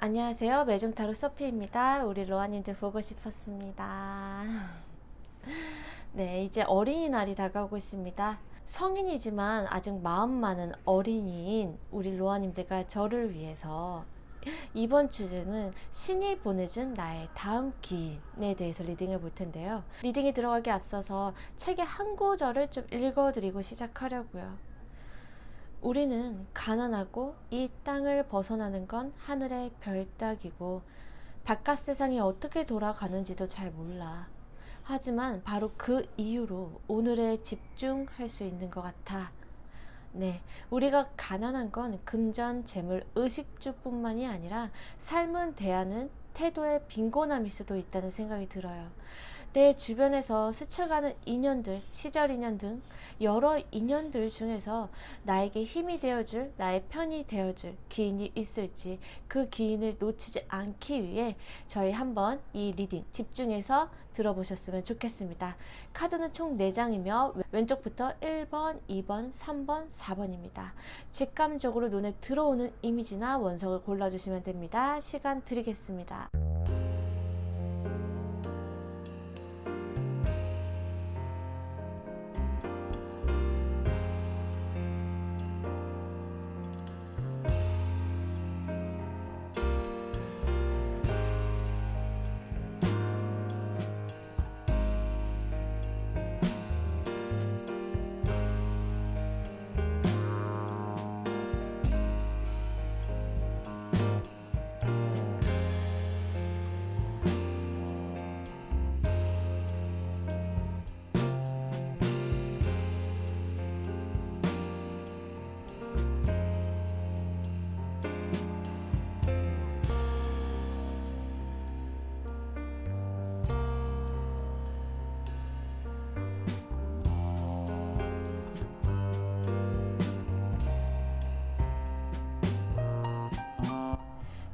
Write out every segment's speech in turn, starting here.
안녕하세요. 매중타로 소피입니다. 우리 로아님들 보고 싶었습니다. 네, 이제 어린이날이 다가오고 있습니다. 성인이지만 아직 마음 많은 어린이인 우리 로아님들과 저를 위해서 이번 주제는 신이 보내준 나의 다음 기인에 대해서 리딩해 볼 텐데요. 리딩이 들어가기 앞서서 책의 한 구절을 좀 읽어드리고 시작하려고요. 우리는 가난하고 이 땅을 벗어나는 건 하늘의 별 따기고 바깥 세상이 어떻게 돌아가는지도 잘 몰라. 하지만 바로 그 이유로 오늘에 집중할 수 있는 것 같아. 네, 우리가 가난한 건 금전, 재물, 의식주뿐만이 아니라 삶은 대하는 태도의 빈곤함일 수도 있다는 생각이 들어요. 내 주변에서 스쳐가는 인연들, 시절 인연 등 여러 인연들 중에서 나에게 힘이 되어줄, 나의 편이 되어줄 기인이 있을지 그 기인을 놓치지 않기 위해 저희 한번 이 리딩 집중해서 들어보셨으면 좋겠습니다. 카드는 총 4장이며 왼쪽부터 1번, 2번, 3번, 4번입니다. 직감적으로 눈에 들어오는 이미지나 원석을 골라주시면 됩니다. 시간 드리겠습니다.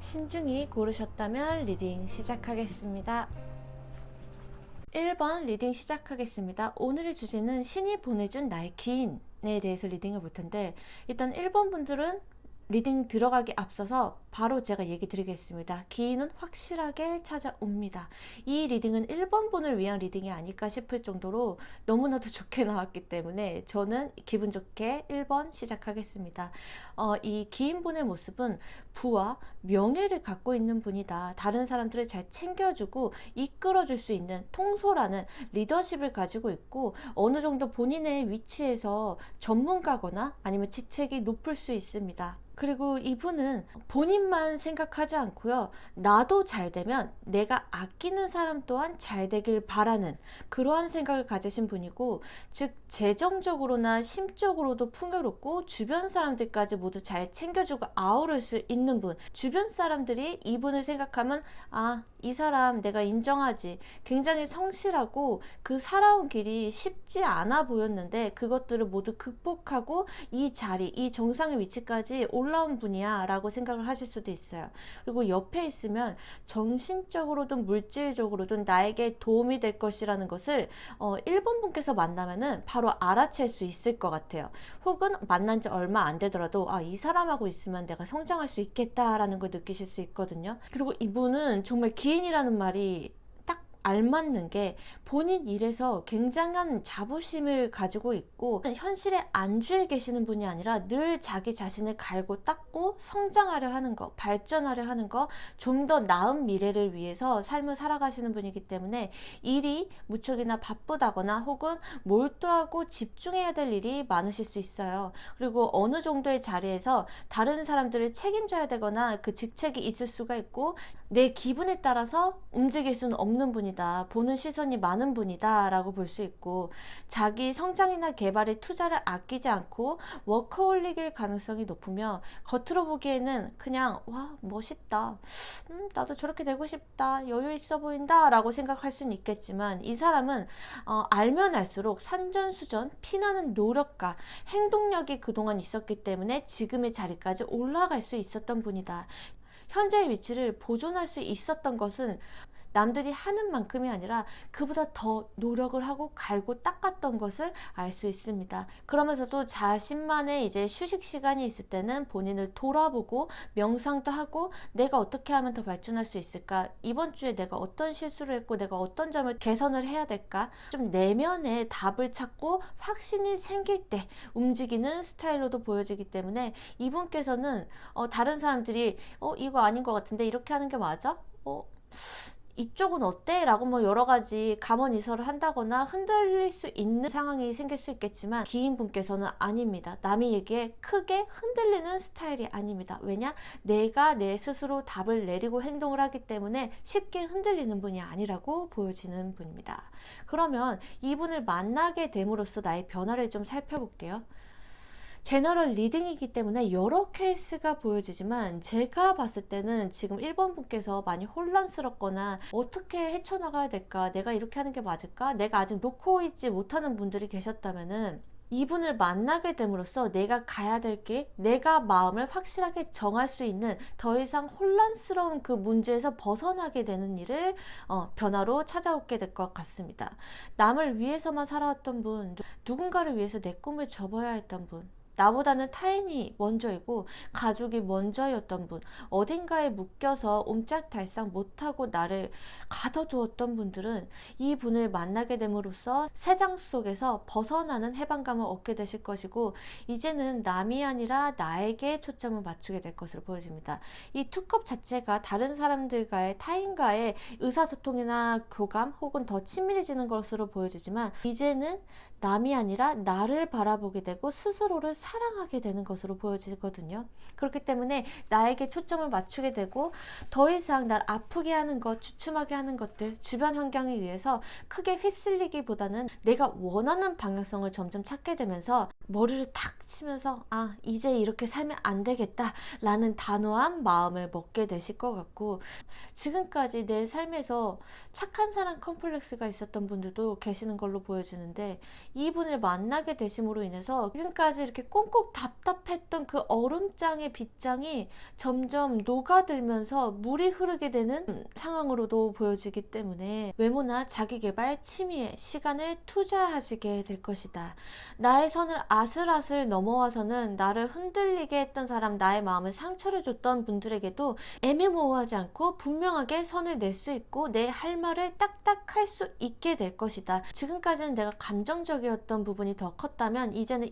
신중히 고르셨다면 리딩 시작하겠습니다. 1번 리딩 시작하겠습니다. 오늘의 주제는 신이 보내준 나의 기인에 대해서 리딩을 볼 텐데, 일단 1번 분들은 리딩 들어가기 앞서서 바로 제가 얘기 드리겠습니다. 기인은 확실하게 찾아옵니다. 이 리딩은 1번 분을 위한 리딩이 아닐까 싶을 정도로 너무나도 좋게 나왔기 때문에 저는 기분 좋게 1번 시작하겠습니다. 이 기인분의 모습은 부와 명예를 갖고 있는 분이다. 다른 사람들을 잘 챙겨주고 이끌어줄 수 있는 통솔하는 리더십을 가지고 있고, 어느 정도 본인의 위치에서 전문가거나 아니면 지책이 높을 수 있습니다. 그리고 이분은 본인만 생각하지 않고요, 나도 잘 되면 내가 아끼는 사람 또한 잘 되길 바라는 그러한 생각을 가지신 분이고, 즉 재정적으로나 심적으로도 풍요롭고 주변 사람들까지 모두 잘 챙겨주고 아우를 수 있는 분. 주변 사람들이 이분을 생각하면 이 사람 내가 인정하지. 굉장히 성실하고 그 살아온 길이 쉽지 않아 보였는데 그것들을 모두 극복하고 이 자리, 이 정상의 위치까지 올라온 분이야 라고 생각을 하실 수도 있어요. 그리고 옆에 있으면 정신적으로든 물질적으로든 나에게 도움이 될 것이라는 것을 1번 분께서 만나면은 바로 알아챌 수 있을 것 같아요. 혹은 만난 지 얼마 안 되더라도 이 사람하고 있으면 내가 성장할 수 있겠다라는 걸 느끼실 수 있거든요. 그리고 이분은 정말 기인이라는 말이 딱 알맞는 게, 본인 일에서 굉장한 자부심을 가지고 있고 현실에 안주해 계시는 분이 아니라 늘 자기 자신을 갈고 닦고 성장하려 하는 거, 발전하려 하는 거, 좀 더 나은 미래를 위해서 삶을 살아가시는 분이기 때문에 일이 무척이나 바쁘다거나 혹은 몰두하고 집중해야 될 일이 많으실 수 있어요. 그리고 어느 정도의 자리에서 다른 사람들을 책임져야 되거나 그 직책이 있을 수가 있고, 내 기분에 따라서 움직일 수는 없는 분이다. 보는 시선이 많은 분이다 라고 볼 수 있고, 자기 성장이나 개발에 투자를 아끼지 않고 워커홀릭일 가능성이 높으며, 겉으로 보기에는 그냥 와 멋있다, 나도 저렇게 되고 싶다, 여유 있어 보인다 라고 생각할 수는 있겠지만, 이 사람은 알면 알수록 산전수전 피나는 노력과 행동력이 그동안 있었기 때문에 지금의 자리까지 올라갈 수 있었던 분이다. 현재의 위치를 보존할 수 있었던 것은 남들이 하는 만큼이 아니라 그보다 더 노력을 하고 갈고 닦았던 것을 알 수 있습니다. 그러면서도 자신만의 이제 휴식 시간이 있을 때는 본인을 돌아보고 명상도 하고 내가 어떻게 하면 더 발전할 수 있을까? 이번 주에 내가 어떤 실수를 했고 내가 어떤 점을 개선을 해야 될까? 좀 내면의 답을 찾고 확신이 생길 때 움직이는 스타일로도 보여지기 때문에 이분께서는 다른 사람들이 이거 아닌 것 같은데 이렇게 하는 게 맞아? 이쪽은 어때? 라고 뭐 여러 가지 감언이설을 한다거나 흔들릴 수 있는 상황이 생길 수 있겠지만 기인분께서는 아닙니다. 남이 얘기에 크게 흔들리는 스타일이 아닙니다. 왜냐? 내가 내 스스로 답을 내리고 행동을 하기 때문에 쉽게 흔들리는 분이 아니라고 보여지는 분입니다. 그러면 이분을 만나게 됨으로써 나의 변화를 좀 살펴볼게요. 제너럴 리딩이기 때문에 여러 케이스가 보여지지만 제가 봤을 때는 지금 1번 분께서 많이 혼란스럽거나 어떻게 헤쳐나가야 될까, 내가 이렇게 하는 게 맞을까, 내가 아직 놓고 있지 못하는 분들이 계셨다면은 이분을 만나게 됨으로써 내가 가야 될 길, 내가 마음을 확실하게 정할 수 있는 더 이상 혼란스러운 그 문제에서 벗어나게 되는 일을 변화로 찾아오게 될 것 같습니다. 남을 위해서만 살아왔던 분, 누군가를 위해서 내 꿈을 접어야 했던 분, 나보다는 타인이 먼저이고 가족이 먼저였던 분, 어딘가에 묶여서 옴짝달싹 못하고 나를 가둬두었던 분들은 이 분을 만나게 됨으로써 세상 속에서 벗어나는 해방감을 얻게 되실 것이고 이제는 남이 아니라 나에게 초점을 맞추게 될 것으로 보여집니다. 이 투컵 자체가 다른 사람들과의 타인과의 의사소통이나 교감 혹은 더 친밀해지는 것으로 보여지지만 이제는 남이 아니라 나를 바라보게 되고 스스로를 사랑하게 되는 것으로 보여지거든요. 그렇기 때문에 나에게 초점을 맞추게 되고 더 이상 날 아프게 하는 것, 주춤하게 하는 것들, 주변 환경에 의해서 크게 휩쓸리기보다는 내가 원하는 방향성을 점점 찾게 되면서 머리를 탁 치면서 이제 이렇게 살면 안 되겠다 라는 단호한 마음을 먹게 되실 것 같고 지금까지 내 삶에서 착한 사람 컴플렉스가 있었던 분들도 계시는 걸로 보여지는데 이분을 만나게 되심으로 인해서 지금까지 이렇게 꽁꽁 답답했던 그 얼음장의 빗장이 점점 녹아들면서 물이 흐르게 되는 상황으로도 보여지기 때문에 외모나 자기개발, 취미에 시간을 투자하시게 될 것이다. 나의 선을 아슬아슬 넘어와서는 나를 흔들리게 했던 사람, 나의 마음에 상처를 줬던 분들에게도 애매모호하지 않고 분명하게 선을 낼 수 있고 내 할 말을 딱딱 할 수 있게 될 것이다. 지금까지는 내가 감정적이었던 부분이 더 컸다면 이제는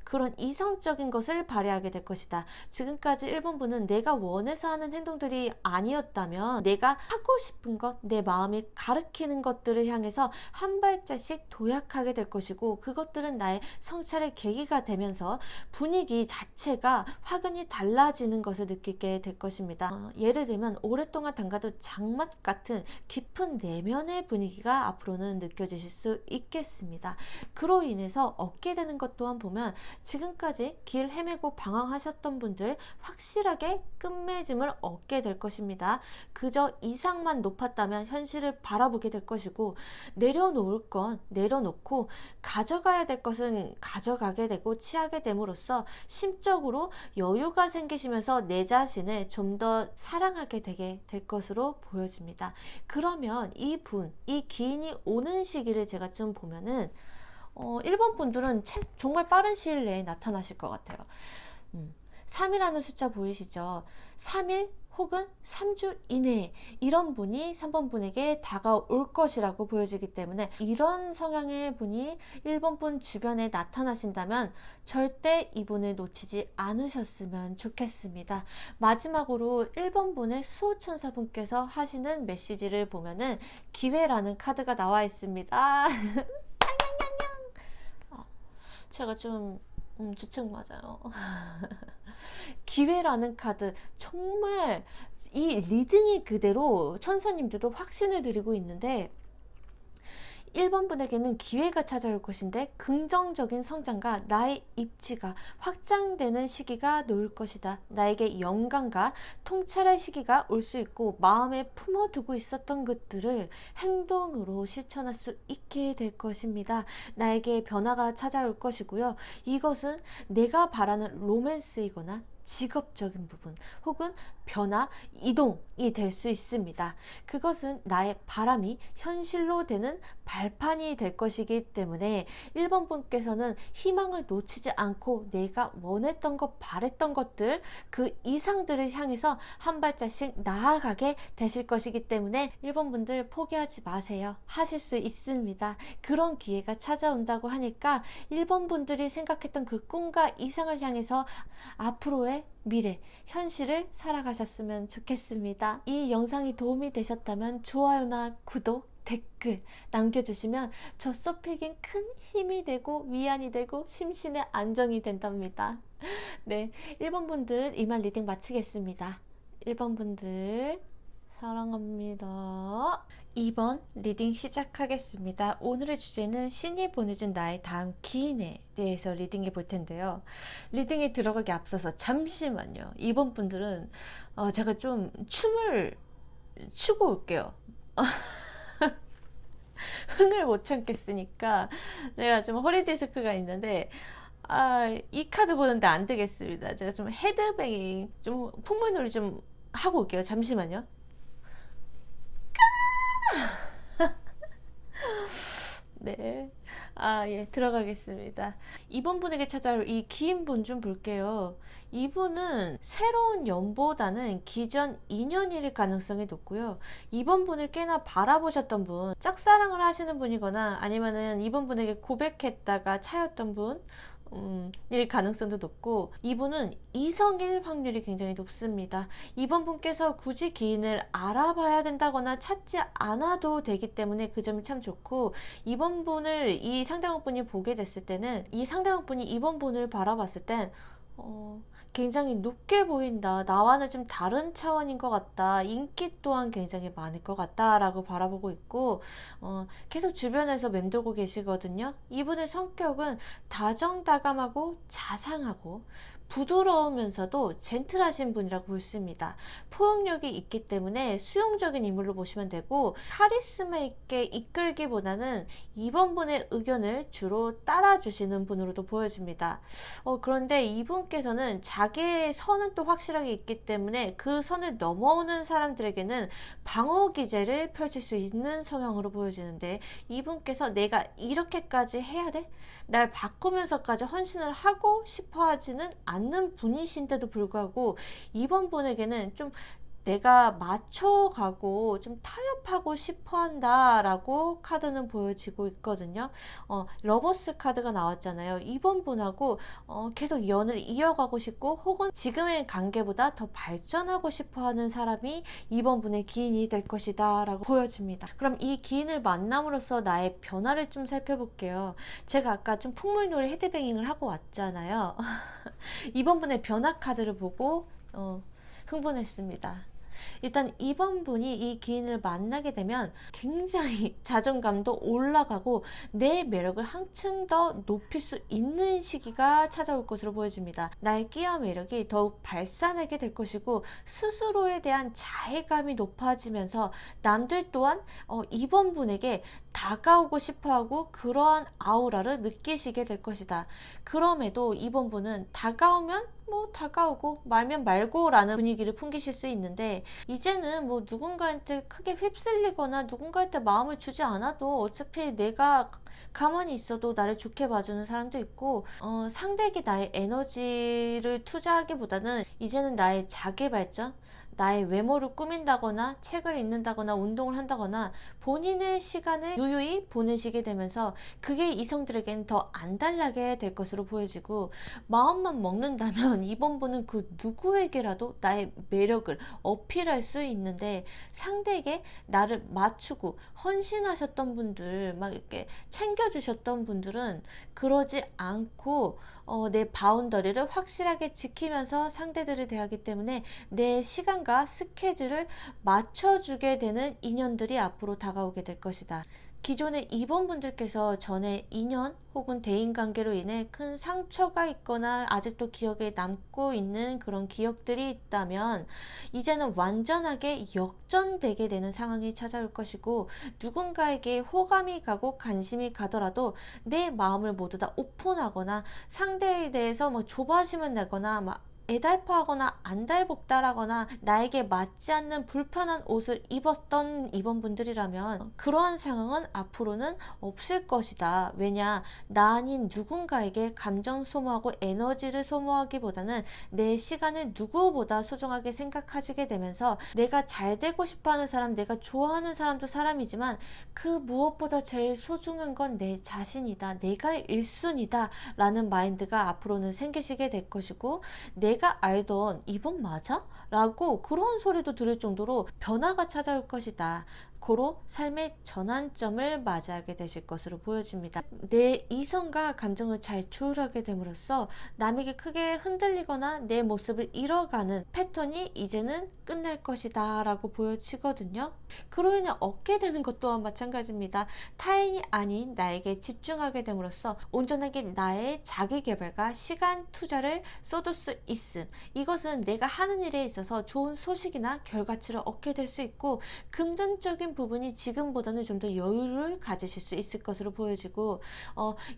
그런 이성적인 것을 발휘하게 될 것이다. 지금까지 1번분은 내가 원해서 하는 행동들이 아니었다면 내가 하고 싶은 것, 내 마음이 가리키는 것들을 향해서 한 발짝씩 도약하게 될 것이고 그것들은 나의 성찰의 계기가 되면서 분위기 자체가 확연히 달라지는 것을 느끼게 될 것입니다. 예를 들면 오랫동안 담가둔 장맛 같은 깊은 내면의 분위기가 앞으로는 느껴지실 수 있겠습니다. 그로 인해서 얻게 되는 것 또한 보면 지금까지 길 헤매고 방황하셨던 분들 확실하게 끝맺음을 얻게 될 것입니다. 그저 이상만 높았다면 현실을 바라보게 될 것이고 내려놓을 건 내려놓고 가져가야 될 것은 가져가게 되고 취하게 됨으로써 심적으로 여유가 생기시면서 내 자신을 좀 더 사랑하게 되게 될 것으로 보여집니다. 그러면 이 기인이 오는 시기를 제가 좀 보면은 1번 분들은 정말 빠른 시일 내에 나타나실 것 같아요. 3이라는 숫자 보이시죠? 3일 혹은 3주 이내에 이런 분이 3번 분에게 다가올 것이라고 보여지기 때문에 이런 성향의 분이 1번 분 주변에 나타나신다면 절대 이분을 놓치지 않으셨으면 좋겠습니다. 마지막으로 1번 분의 수호천사분께서 하시는 메시지를 보면은 기회라는 카드가 나와 있습니다. 제가 좀 주책 맞아요. 기회라는 카드, 정말 이 리딩이 그대로 천사님들도 확신을 드리고 있는데 1번 분에게는 기회가 찾아올 것인데 긍정적인 성장과 나의 입지가 확장되는 시기가 놓을 것이다. 나에게 영감과 통찰의 시기가 올 수 있고 마음에 품어두고 있었던 것들을 행동으로 실천할 수 있게 될 것입니다. 나에게 변화가 찾아올 것이고요. 이것은 내가 바라는 로맨스이거나 직업적인 부분 혹은 변화, 이동이 될 수 있습니다. 그것은 나의 바람이 현실로 되는 발판이 될 것이기 때문에 1번 분께서는 희망을 놓치지 않고 내가 원했던 것, 바랬던 것들, 그 이상들을 향해서 한 발짝씩 나아가게 되실 것이기 때문에 1번 분들 포기하지 마세요. 하실 수 있습니다. 그런 기회가 찾아온다고 하니까 1번 분들이 생각했던 그 꿈과 이상을 향해서 앞으로의 미래, 현실을 살아가셨으면 좋겠습니다. 이 영상이 도움이 되셨다면 좋아요나 구독, 댓글 남겨주시면 저 소피에겐 큰 힘이 되고 위안이 되고 심신의 안정이 된답니다. 네, 1번 분들 이만 리딩 마치겠습니다. 1번 분들 사랑합니다. 2번 리딩 시작하겠습니다. 오늘의 주제는 신이 보내준 나의 다음 기인에 대해서 리딩해 볼 텐데요. 리딩에 들어가기 앞서서 잠시만요. 2번 분들은 제가 좀 춤을 추고 올게요. 흥을 못 참겠으니까 제가 좀 허리 디스크가 있는데 이 카드 보는데 안 되겠습니다. 제가 좀 헤드뱅잉, 좀 풍물놀이 좀 하고 올게요. 잠시만요. 네. 예, 들어가겠습니다. 이번 분에게 찾아올 이 기인 분 좀 볼게요. 이분은 새로운 연보다는 기존 인연일 가능성이 높고요. 이번 분을 꽤나 바라보셨던 분, 짝사랑을 하시는 분이거나 아니면은 이번 분에게 고백했다가 차였던 분, 일 가능성도 높고, 이분은 이성일 확률이 굉장히 높습니다. 이번 분께서 굳이 기인을 알아봐야 된다거나 찾지 않아도 되기 때문에 그 점이 참 좋고, 이번 분을 이 상대방 분이 보게 됐을 때는 이 상대방 분이 이번 분을 바라봤을 땐 굉장히 높게 보인다. 나와는 좀 다른 차원인 것 같다. 인기 또한 굉장히 많을 것 같다. 라고 바라보고 있고, 계속 주변에서 맴돌고 계시거든요. 이분의 성격은 다정다감하고 자상하고 부드러우면서도 젠틀하신 분이라고 볼 수 있습니다. 포용력이 있기 때문에 수용적인 인물로 보시면 되고, 카리스마 있게 이끌기보다는 이번 분의 의견을 주로 따라주시는 분으로도 보여집니다. 그런데 이분께서는 자기의 선은 또 확실하게 있기 때문에 그 선을 넘어오는 사람들에게는 방어 기제를 펼칠 수 있는 성향으로 보여지는데, 이분께서 내가 이렇게까지 해야 돼? 날 바꾸면서까지 헌신을 하고 싶어 하지는 않는 분이신데도 불구하고 이번 분에게는 좀 내가 맞춰가고 좀 타협하고 싶어 한다라고 카드는 보여지고 있거든요. 러버스 카드가 나왔잖아요. 이번 분하고 계속 연을 이어가고 싶고 혹은 지금의 관계보다 더 발전하고 싶어 하는 사람이 이번 분의 기인이 될 것이다 라고 보여집니다. 그럼 이 기인을 만남으로써 나의 변화를 좀 살펴볼게요. 제가 아까 좀 풍물놀이 헤드뱅잉을 하고 왔잖아요. 이번 분의 변화 카드를 보고 흥분했습니다. 일단 이번 분이 이 기인을 만나게 되면 굉장히 자존감도 올라가고 내 매력을 한층 더 높일 수 있는 시기가 찾아올 것으로 보여집니다. 나의 끼와 매력이 더욱 발산하게 될 것이고 스스로에 대한 자괴감이 높아지면서 남들 또한 이번 분에게 다가오고 싶어하고 그러한 아우라를 느끼시게 될 것이다. 그럼에도 이번 분은 다가오면 다가오고 말면 말고 라는 분위기를 풍기실 수 있는데, 이제는 누군가한테 크게 휩쓸리거나 누군가한테 마음을 주지 않아도 어차피 내가 가만히 있어도 나를 좋게 봐주는 사람도 있고, 상대에게 나의 에너지를 투자하기보다는 이제는 나의 자기 발전, 나의 외모를 꾸민다거나 책을 읽는다거나 운동을 한다거나 본인의 시간을 유유히 보내시게 되면서 그게 이성들에게는 더 안달나게 될 것으로 보여지고, 마음만 먹는다면 이번 분은 그 누구에게라도 나의 매력을 어필할 수 있는데, 상대에게 나를 맞추고 헌신하셨던 분들, 막 이렇게 챙겨주셨던 분들은 그러지 않고 내 바운더리를 확실하게 지키면서 상대들을 대하기 때문에 내 시간과 스케줄을 맞춰주게 되는 인연들이 앞으로 다가오게 될 것이다. 기존의 이번 분들께서 전에 인연 혹은 대인관계로 인해 큰 상처가 있거나 아직도 기억에 남고 있는 그런 기억들이 있다면 이제는 완전하게 역전되게 되는 상황이 찾아올 것이고, 누군가에게 호감이 가고 관심이 가더라도 내 마음을 모두 다 오픈하거나 상대에 대해서 조바심을 내거나 애달파하거나 안달복달하거나 나에게 맞지 않는 불편한 옷을 입었던 이번분들이라면 그러한 상황은 앞으로는 없을 것이다. 왜냐, 나 아닌 누군가에게 감정 소모하고 에너지를 소모하기보다는 내 시간을 누구보다 소중하게 생각하시게 되면서 내가 잘 되고 싶어하는 사람, 내가 좋아하는 사람도 사람이지만 그 무엇보다 제일 소중한 건 내 자신이다. 내가 1순위다 라는 마인드가 앞으로는 생기시게 될 것이고, 내가 알던 이번 맞아? 라고 그런 소리도 들을 정도로 변화가 찾아올 것이다. 고로 삶의 전환점을 맞이하게 되실 것으로 보여집니다. 내 이성과 감정을 잘 조율하게 됨으로써 남에게 크게 흔들리거나 내 모습을 잃어가는 패턴이 이제는 끝날 것이다 라고 보여지거든요. 그로 인해 얻게 되는 것 또한 마찬가지입니다. 타인이 아닌 나에게 집중하게 됨으로써 온전하게 나의 자기개발과 시간 투자를 쏟을 수 있음. 이것은 내가 하는 일에 있어서 좋은 소식이나 결과치를 얻게 될 수 있고, 금전적인 부분이 지금보다는 좀 더 여유를 가지실 수 있을 것으로 보여지고,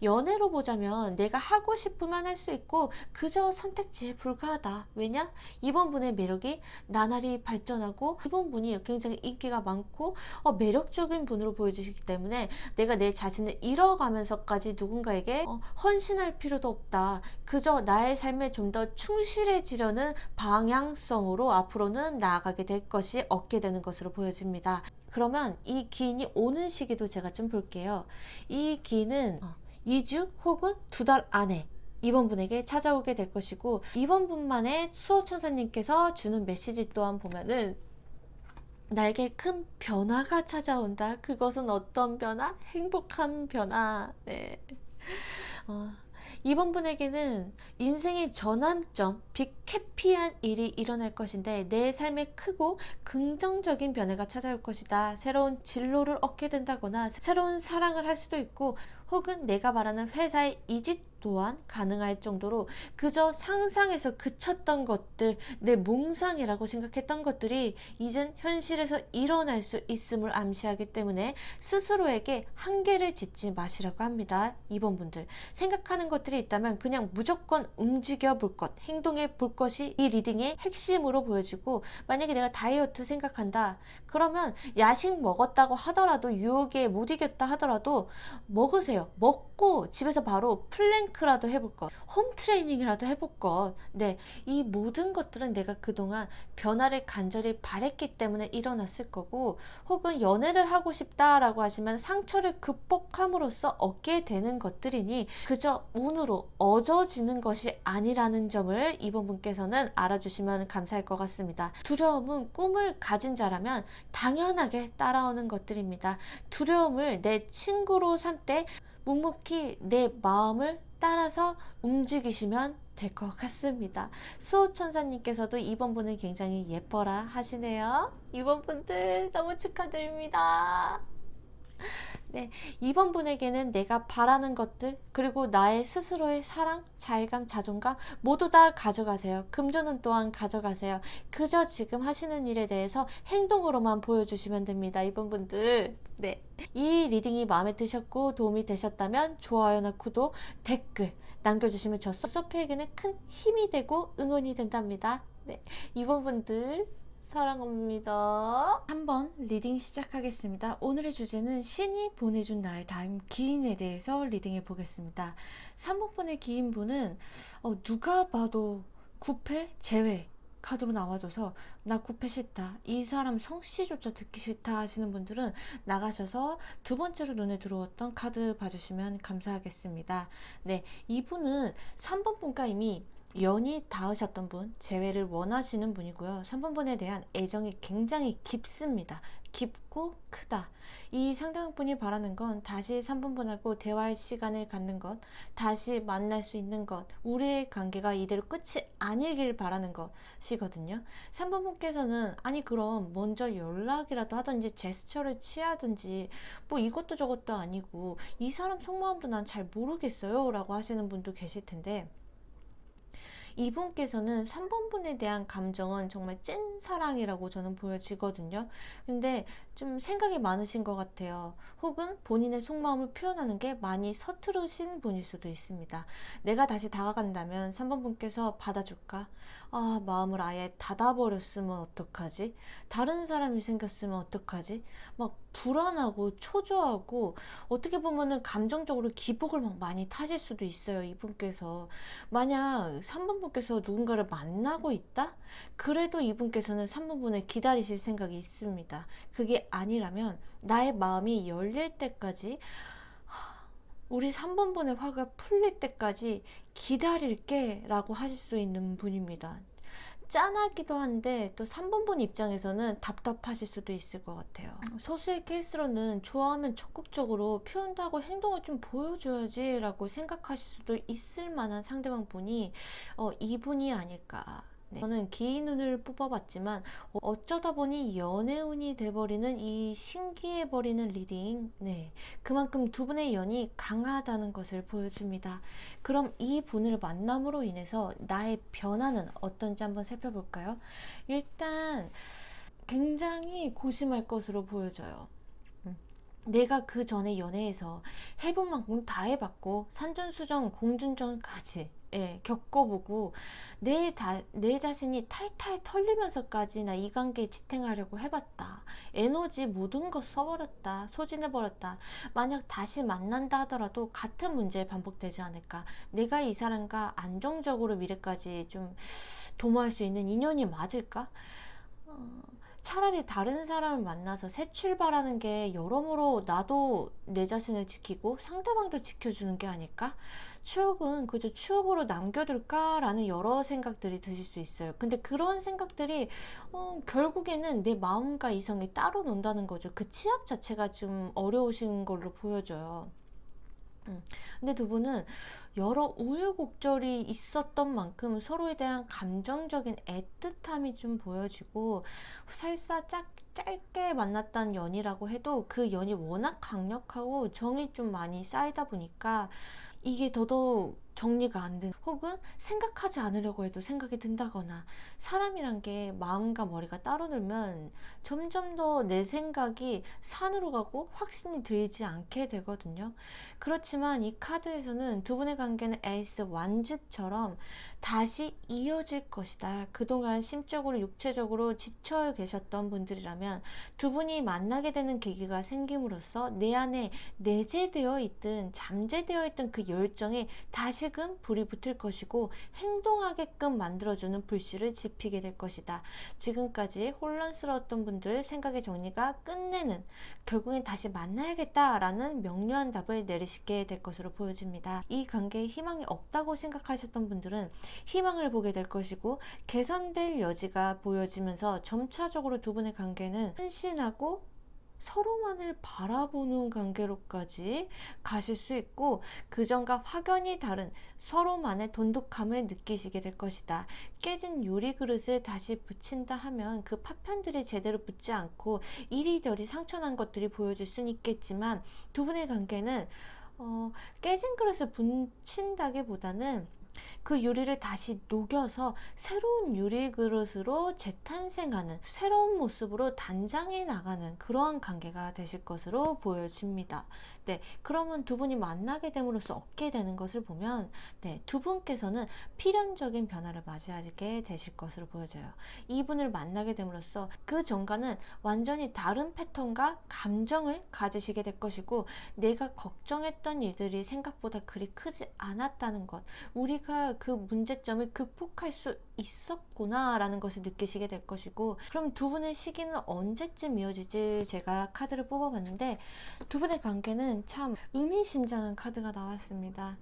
연애로 보자면 내가 하고 싶으면 할 수 있고 그저 선택지에 불과하다. 왜냐? 이번 분의 매력이 나날이 발전하고 이번 분이 굉장히 인기가 많고 매력적인 분으로 보여지기 때문에 내가 내 자신을 잃어가면서까지 누군가에게 헌신할 필요도 없다. 그저 나의 삶에 좀 더 충실해지려는 방향성으로 앞으로는 나아가게 될 것이 얻게 되는 것으로 보여집니다. 그러면 이 기인이 오는 시기도 제가 좀 볼게요. 이 기인은 2주 혹은 2달 안에 이번 분에게 찾아오게 될 것이고, 이번 분만의 수호천사님께서 주는 메시지 또한 보면은 나에게 큰 변화가 찾아온다. 그것은 어떤 변화? 행복한 변화. 네. 이번 분에게는 인생의 전환점, 빅해피한 일이 일어날 것인데 내 삶에 크고 긍정적인 변화가 찾아올 것이다. 새로운 진로를 얻게 된다거나 새로운 사랑을 할 수도 있고, 혹은 내가 바라는 회사의 이직 또한 가능할 정도로 그저 상상에서 그쳤던 것들, 내 몽상이라고 생각했던 것들이 이젠 현실에서 일어날 수 있음을 암시하기 때문에 스스로에게 한계를 짓지 마시라고 합니다. 이번 분들 생각하는 것들이 있다면 그냥 무조건 움직여 볼 것, 행동해 볼 것이 이 리딩의 핵심으로 보여지고, 만약에 내가 다이어트 생각한다 그러면 야식 먹었다고 하더라도, 유혹에 못 이겼다 하더라도 먹으세요. 먹고 집에서 바로 플랭크라도 해볼 것, 홈 트레이닝이라도 해볼 것. 네, 이 모든 것들은 내가 그동안 변화를 간절히 바랬기 때문에 일어났을 거고, 혹은 연애를 하고 싶다라고 하시면 상처를 극복함으로써 얻게 되는 것들이니 그저 운으로 얻어지는 것이 아니라는 점을 이번 분께서는 알아주시면 감사할 것 같습니다. 두려움은 꿈을 가진 자라면 당연하게 따라오는 것들입니다. 두려움을 내 친구로 삼되 묵묵히 내 마음을 따라서 움직이시면 될 것 같습니다. 수호천사님께서도 이번 분은 굉장히 예뻐라 하시네요. 이번 분들 너무 축하드립니다. 네, 이번 분에게는 내가 바라는 것들, 그리고 나의 스스로의 사랑, 자의감, 자존감 모두 다 가져가세요. 금전은 또한 가져가세요. 그저 지금 하시는 일에 대해서 행동으로만 보여주시면 됩니다. 이번 분들. 네, 이 리딩이 마음에 드셨고 도움이 되셨다면 좋아요나 구독, 댓글 남겨주시면 저 서피에게는 큰 힘이 되고 응원이 된답니다. 네, 이번 분들 사랑합니다. 한번 리딩 시작하겠습니다. 오늘의 주제는 신이 보내준 나의 다음 기인에 대해서 리딩해 보겠습니다. 3번분의 기인분은 누가 봐도 9패 제외 카드로 나와줘서 나 9패 싫다, 이 사람 성씨조차 듣기 싫다 하시는 분들은 나가셔서 두 번째로 눈에 들어왔던 카드 봐주시면 감사하겠습니다. 네, 이분은 3번분과 이미 연이 닿으셨던 분, 재회를 원하시는 분이고요. 3번분에 대한 애정이 굉장히 깊습니다. 깊고 크다. 이 상대방분이 바라는 건 다시 3번분하고 대화할 시간을 갖는 것, 다시 만날 수 있는 것, 우리의 관계가 이대로 끝이 아니길 바라는 것이거든요. 3번분께서는 아니 그럼 먼저 연락이라도 하든지 제스처를 취하든지 뭐 이것도 저것도 아니고 이 사람 속마음도 난 잘 모르겠어요 라고 하시는 분도 계실 텐데, 이분께서는 3번분에 대한 감정은 정말 찐 사랑이라고 저는 보여지거든요. 근데 좀 생각이 많으신 것 같아요. 혹은 본인의 속마음을 표현하는 게 많이 서투르신 분일 수도 있습니다. 내가 다시 다가간다면 3번 분께서 받아줄까? 아, 마음을 아예 닫아버렸으면 어떡하지? 다른 사람이 생겼으면 어떡하지? 막 불안하고 초조하고 어떻게 보면은 감정적으로 기복을 막 많이 타실 수도 있어요. 이분께서. 만약 3번 분께서 누군가를 만나고 있다? 그래도 이분께서는 3번 분을 기다리실 생각이 있습니다. 그게 아니라면 나의 마음이 열릴 때까지, 우리 3번 분의 화가 풀릴 때까지 기다릴게 라고 하실 수 있는 분입니다. 짠하기도 한데 또 3번 분 입장에서는 답답하실 수도 있을 것 같아요. 소수의 케이스로는 좋아하면 적극적으로 표현도 하고 행동을 좀 보여줘야지 라고 생각하실 수도 있을 만한 상대방 분이 이분이 아닐까. 네. 저는 기인운을 뽑아봤지만 어쩌다 보니 연애운이 돼버리는 이 신기해버리는 리딩. 네, 그만큼 두 분의 연이 강하다는 것을 보여줍니다. 그럼 이 분을 만남으로 인해서 나의 변화는 어떤지 한번 살펴볼까요? 일단 굉장히 고심할 것으로 보여져요. 내가 그 전에 연애에서 해본 만큼 다 해봤고 산전수전 공준전까지 겪어보고 내 자신이 탈탈 털리면서까지 나 이 관계에 지탱하려고 해봤다. 에너지 모든 거 써버렸다. 소진해버렸다. 만약 다시 만난다 하더라도 같은 문제 반복되지 않을까. 내가 이 사람과 안정적으로 미래까지 좀 도모할 수 있는 인연이 맞을까? 차라리 다른 사람을 만나서 새 출발하는 게 여러모로 나도 내 자신을 지키고 상대방도 지켜주는 게 아닐까? 추억은 그저 추억으로 남겨둘까라는 여러 생각들이 드실 수 있어요. 근데 그런 생각들이 결국에는 내 마음과 이성이 따로 논다는 거죠. 그 취합 자체가 좀 어려우신 걸로 보여져요. 근데 두 분은 여러 우여곡절이 있었던 만큼 서로에 대한 감정적인 애틋함이 좀 보여지고 설사 짧게 만났던 연이라고 해도 그 연이 워낙 강력하고 정이 좀 많이 쌓이다 보니까 이게 더더욱 정리가 안 된, 혹은 생각하지 않으려고 해도 생각이 든다거나, 사람이란 게 마음과 머리가 따로 놀면 점점 더 내 생각이 산으로 가고 확신이 들지 않게 되거든요. 그렇지만 이 카드에서는 두 분의 관계는 에이스 완즈처럼 다시 이어질 것이다. 그동안 심적으로 육체적으로 지쳐 계셨던 분들이라면 두 분이 만나게 되는 계기가 생김으로써 내 안에 내재되어 있든 잠재되어 있던 그 열정에 다시금 불이 붙을 것이고 행동하게끔 만들어주는 불씨를 지피게 될 것이다. 지금까지 혼란스러웠던 분들 생각의 정리가 끝내는, 결국엔 다시 만나야겠다라는 명료한 답을 내리시게 될 것으로 보여집니다. 이 관계에 희망이 없다고 생각하셨던 분들은 희망을 보게 될 것이고 개선될 여지가 보여지면서 점차적으로 두 분의 관계는 헌신하고 서로만을 바라보는 관계로까지 가실 수 있고 그전과 확연히 다른 서로만의 돈독함을 느끼시게 될 것이다. 깨진 유리 그릇을 다시 붙인다 하면 그 파편들이 제대로 붙지 않고 이리저리 상처난 것들이 보여질 수는 있겠지만 두 분의 관계는 깨진 그릇을 붙인다기보다는 그 유리를 다시 녹여서 새로운 유리 그릇으로 재탄생하는, 새로운 모습으로 단장해 나가는 그러한 관계가 되실 것으로 보여집니다. 네, 그러면 두 분이 만나게 됨으로써 얻게 되는 것을 보면 두 분께서는 필연적인 변화를 맞이하게 되실 것으로 보여져요. 이분을 만나게 됨으로써 그 전과는 완전히 다른 패턴과 감정을 가지시게 될 것이고 내가 걱정했던 일들이 생각보다 그리 크지 않았다는 것, 우리가 그 문제점을 극복할 수 있었구나 라는 것을 느끼시게 될 것이고, 그럼 두 분의 시기는 언제쯤 이어질지 제가 카드를 뽑아봤는데 두 분의 관계는 참 의미심장한 카드가 나왔습니다.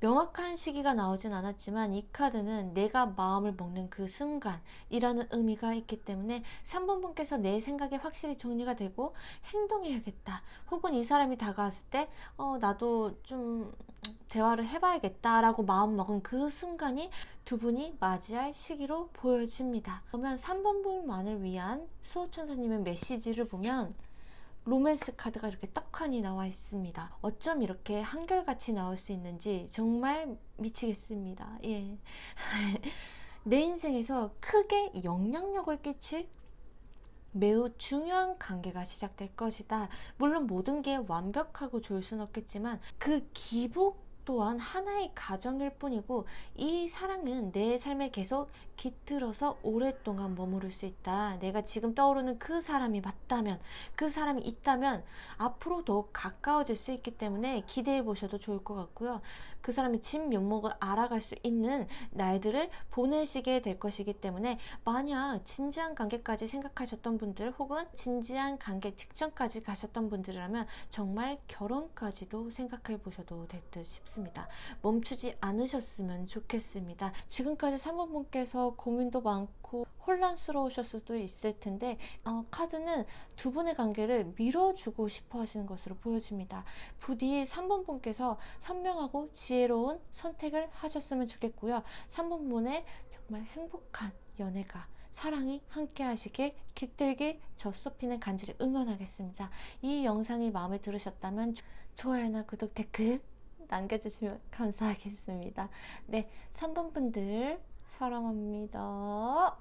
명확한 시기가 나오진 않았지만 이 카드는 내가 마음을 먹는 그 순간이라는 의미가 있기 때문에 3번 분께서 내 생각이 확실히 정리가 되고 행동해야겠다, 혹은 이 사람이 다가왔을 때 나도 좀 대화를 해봐야겠다 라고 마음먹은 그 순간이 두 분이 맞이할 시기로 보여집니다. 그러면 3번 분만을 위한 수호천사님의 메시지를 보면 로맨스 카드가 이렇게 떡하니 나와 있습니다. 어쩜 이렇게 한결같이 나올 수 있는지 정말 미치겠습니다. 예. 내 인생에서 크게 영향력을 끼칠 매우 중요한 관계가 시작될 것이다. 물론 모든 게 완벽하고 좋을 순 없겠지만 그 기복 또한 하나의 가정일 뿐이고 이 사랑은 내 삶에 계속 깃들어서 오랫동안 머무를 수 있다. 내가 지금 떠오르는 그 사람이 맞다면, 그 사람이 있다면 앞으로 더 가까워질 수 있기 때문에 기대해 보셔도 좋을 것 같고요. 그 사람의 진면목을 알아갈 수 있는 날들을 보내시게 될 것이기 때문에 만약 진지한 관계까지 생각하셨던 분들 혹은 진지한 관계 직전까지 가셨던 분들이라면 정말 결혼까지도 생각해 보셔도 될 듯 싶습니다. 멈추지 않으셨으면 좋겠습니다. 지금까지 3번분께서 고민도 많고 혼란스러우셨을 수도 있을 텐데 카드는 두 분의 관계를 밀어주고 싶어 하시는 것으로 보여집니다. 부디 3번분께서 현명하고 지혜로운 선택을 하셨으면 좋겠고요. 3번분의 정말 행복한 연애가 사랑이 함께 하시길 깃들길 젖소피는 간절히 응원하겠습니다. 이 영상이 마음에 들으셨다면 좋아요나 구독 댓글 남겨주시면 감사하겠습니다. 네, 3번 분들 사랑합니다.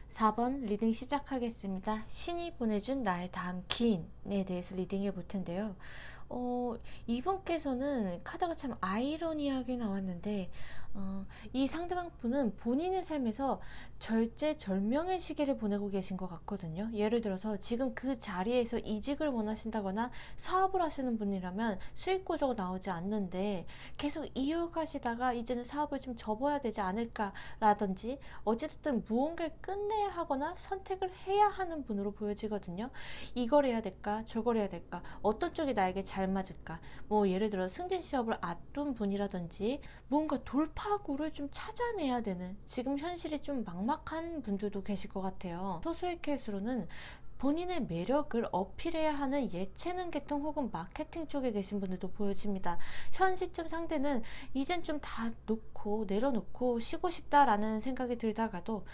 4번 리딩 시작하겠습니다. 신이 보내준 나의 다음 기인에 대해서 리딩해 볼 텐데요. 이분께서는 카드가 참 아이러니하게 나왔는데 이 상대방 분은 본인의 삶에서 절제절명의 시기를 보내고 계신 것 같거든요. 예를 들어서 지금 그 자리에서 이직을 원하신다거나 사업을 하시는 분이라면 수익 구조가 나오지 않는데 계속 이어가시다가 이제는 사업을 좀 접어야 되지 않을까라든지 어쨌든 무언가를 끝내야 하거나 선택을 해야 하는 분으로 보여지거든요. 이걸 해야 될까 저걸 해야 될까 어떤 쪽이 나에게 잘 맞을까 뭐 예를 들어 승진 시험을 앞둔 분이라든지 뭔가 돌파구를 좀 찾아내야 되는 지금 현실이 좀 막막한 분들도 계실 것 같아요. 소수의 케이스로는 본인의 매력을 어필해야 하는 예체능 계통 혹은 마케팅 쪽에 계신 분들도 보여집니다. 현 시점 상대는 이젠 좀 다 놓고 내려놓고 쉬고 싶다라는 생각이 들다가도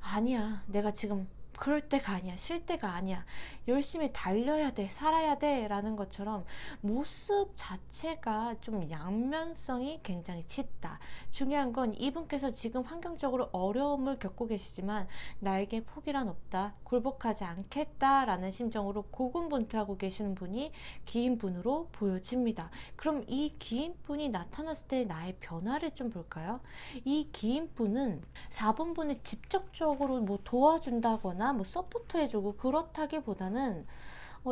아니야 내가 지금 그럴 때가 아니야 쉴 때가 아니야 열심히 달려야 돼 살아야 돼 라는 것처럼 모습 자체가 좀 양면성이 굉장히 짙다. 중요한 건 이분께서 지금 환경적으로 어려움을 겪고 계시지만 나에게 포기란 없다 굴복하지 않겠다 라는 심정으로 고군분투하고 계시는 분이 기인분으로 보여집니다. 그럼 이 기인분이 나타났을 때 나의 변화를 좀 볼까요? 이 기인분은 4번분을 직접적으로 뭐 도와준다거나 뭐 서포트해주고 그렇다기보다는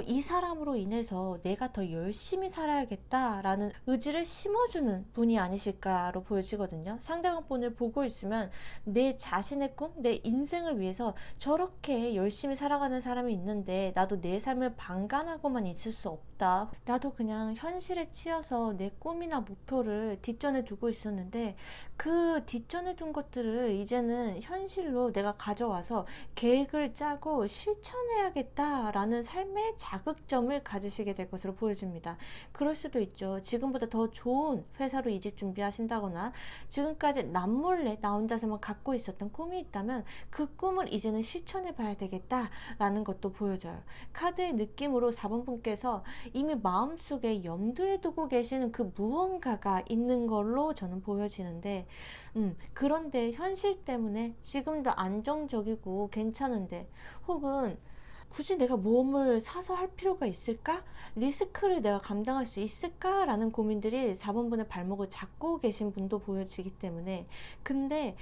이 사람으로 인해서 내가 더 열심히 살아야겠다라는 의지를 심어주는 분이 아니실까로 보여지거든요. 상대방 분을 보고 있으면 내 자신의 꿈, 내 인생을 위해서 저렇게 열심히 살아가는 사람이 있는데 나도 내 삶을 방관하고만 있을 수 없다. 나도 그냥 현실에 치여서 내 꿈이나 목표를 뒷전에 두고 있었는데 그 뒷전에 둔 것들을 이제는 현실로 내가 가져와서 계획을 짜고 실천해야겠다라는 삶의 자극점을 가지시게 될 것으로 보여집니다. 그럴 수도 있죠. 지금보다 더 좋은 회사로 이직 준비하신다거나 지금까지 남몰래 나 혼자서만 갖고 있었던 꿈이 있다면 그 꿈을 이제는 실천해 봐야 되겠다라는 것도 보여져요. 카드의 느낌으로 4번 분께서 이미 마음속에 염두에 두고 계시는 그 무언가가 있는 걸로 저는 보여지는데 그런데 현실 때문에 지금도 안정적이고 괜찮은데 혹은 굳이 내가 몸을 사서 할 필요가 있을까? 리스크를 내가 감당할 수 있을까? 라는 고민들이 4번분의 발목을 잡고 계신 분도 보여지기 때문에 근데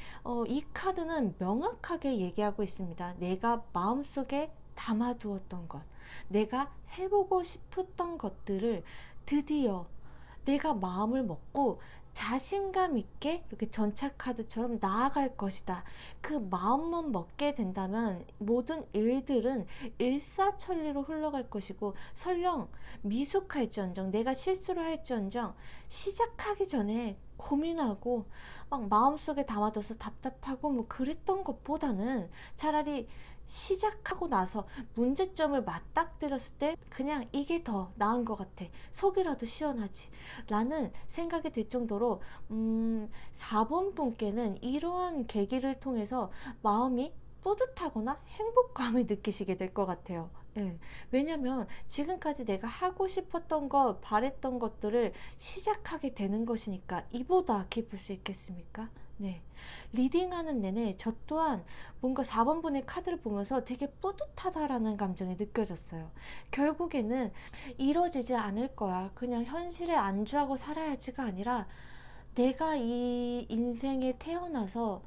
이 카드는 명확하게 얘기하고 있습니다. 내가 마음속에 담아두었던 것 내가 해보고 싶었던 것들을 드디어 내가 마음을 먹고 자신감 있게 이렇게 전차 카드처럼 나아갈 것이다. 그 마음만 먹게 된다면 모든 일들은 일사천리로 흘러갈 것이고 설령 미숙할지언정 내가 실수를 할지언정 시작하기 전에 고민하고 막 마음속에 담아둬서 답답하고 뭐 그랬던 것보다는 차라리 시작하고 나서 문제점을 맞닥뜨렸을 때 그냥 이게 더 나은 것 같아 속이라도 시원하지 라는 생각이 들 정도로 4번 분께는 이러한 계기를 통해서 마음이 뿌듯하거나 행복감을 느끼시게 될 것 같아요. 예. 왜냐면 지금까지 내가 하고 싶었던 것 바랬던 것들을 시작하게 되는 것이니까 이보다 기쁠 수 있겠습니까? 네. 리딩하는 내내 저 또한 뭔가 4번분의 카드를 보면서 되게 뿌듯하다라는 감정이 느껴졌어요. 결국에는 이뤄지지 않을 거야. 그냥 현실에 안주하고 살아야지가 아니라 내가 이 인생에 태어나서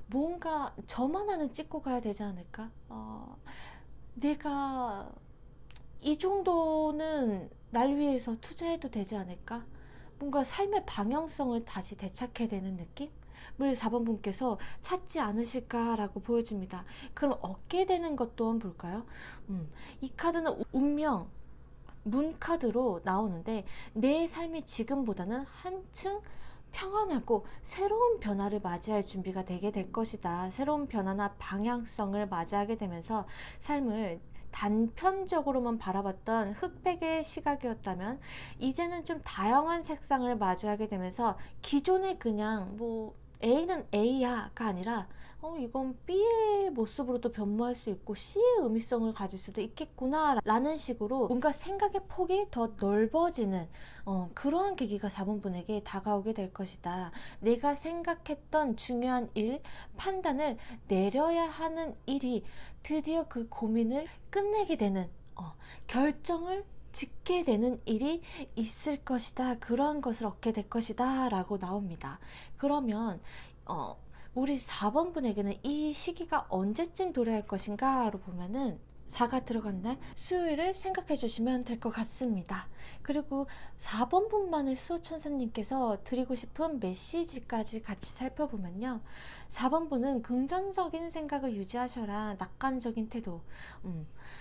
뭔가 저만 하는 찍고 가야 되지 않을까? 내가 이 정도는 날 위해서 투자해도 되지 않을까? 뭔가 삶의 방향성을 다시 되찾게 되는 느낌? 을 4번 분께서 찾지 않으실까라고 보여집니다. 그럼 얻게 되는 것 또한 볼까요? 이 카드는 운명, 문 카드로 나오는데 내 삶이 지금보다는 한층 평안하고 새로운 변화를 맞이할 준비가 되게 될 것이다. 새로운 변화나 방향성을 맞이하게 되면서 삶을 단편적으로만 바라봤던 흑백의 시각이었다면 이제는 좀 다양한 색상을 마주하게 되면서 기존에 그냥 뭐 A는 A야가 아니라 이건 B의 모습으로도 변모할 수 있고 C의 의미성을 가질 수도 있겠구나 라는 식으로 뭔가 생각의 폭이 더 넓어지는 그러한 계기가 4번분에게 다가오게 될 것이다. 내가 생각했던 중요한 일, 판단을 내려야 하는 일이 드디어 그 고민을 끝내게 되는 결정을 짓게 되는 일이 있을 것이다. 그러한 것을 얻게 될 것이다 라고 나옵니다. 그러면 우리 4번분에게는 이 시기가 언제쯤 도래할 것인가로 보면은 4가 들어간 날 수요일을 생각해 주시면 될 것 같습니다. 그리고 4번분만의 수호천사님께서 드리고 싶은 메시지까지 같이 살펴보면요. 4번분은 긍정적인 생각을 유지하셔라. 낙관적인 태도.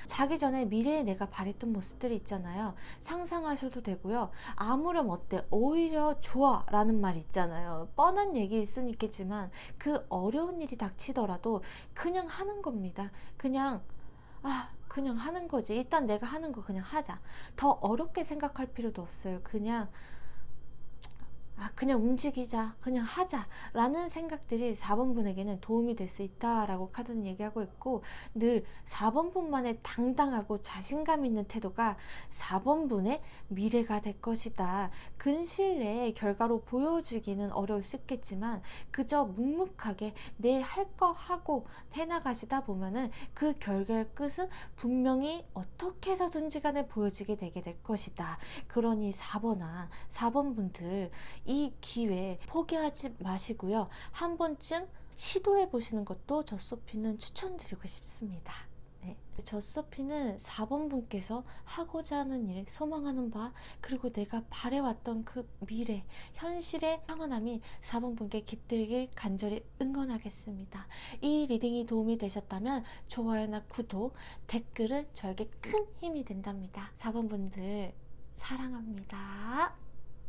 자기 전에 미래에 내가 바랬던 모습들이 있잖아요. 상상하셔도 되고요. 아무렴 어때? 오히려 좋아 라는 말 있잖아요. 뻔한 얘기일 수는 있겠지만 그 어려운 일이 닥치더라도 그냥 하는 겁니다. 그냥 하는 거지. 일단 내가 하는 거 그냥 하자. 더 어렵게 생각할 필요도 없어요. 그냥 움직이자, 그냥 하자 라는 생각들이 4번분에게는 도움이 될 수 있다라고 카드는 얘기하고 있고, 늘 4번분만의 당당하고 자신감 있는 태도가 4번분의 미래가 될 것이다. 근시일 내에 결과로 보여주기는 어려울 수 있겠지만 그저 묵묵하게 내 할 거 하고 해나가시다 보면은 그 결과의 끝은 분명히 어떻게 해서든지 간에 보여지게 되게 될 것이다. 그러니 4번분들 이 기회 포기하지 마시고요. 한 번쯤 시도해 보시는 것도 젖소피는 추천드리고 싶습니다. 네. 젖소피는 4번분께서 하고자 하는 일, 소망하는 바, 그리고 내가 바래왔던 그 미래, 현실의 평안함이 4번분께 깃들길 간절히 응원하겠습니다. 이 리딩이 도움이 되셨다면 좋아요나 구독, 댓글은 저에게 큰 힘이 된답니다. 4번분들 사랑합니다.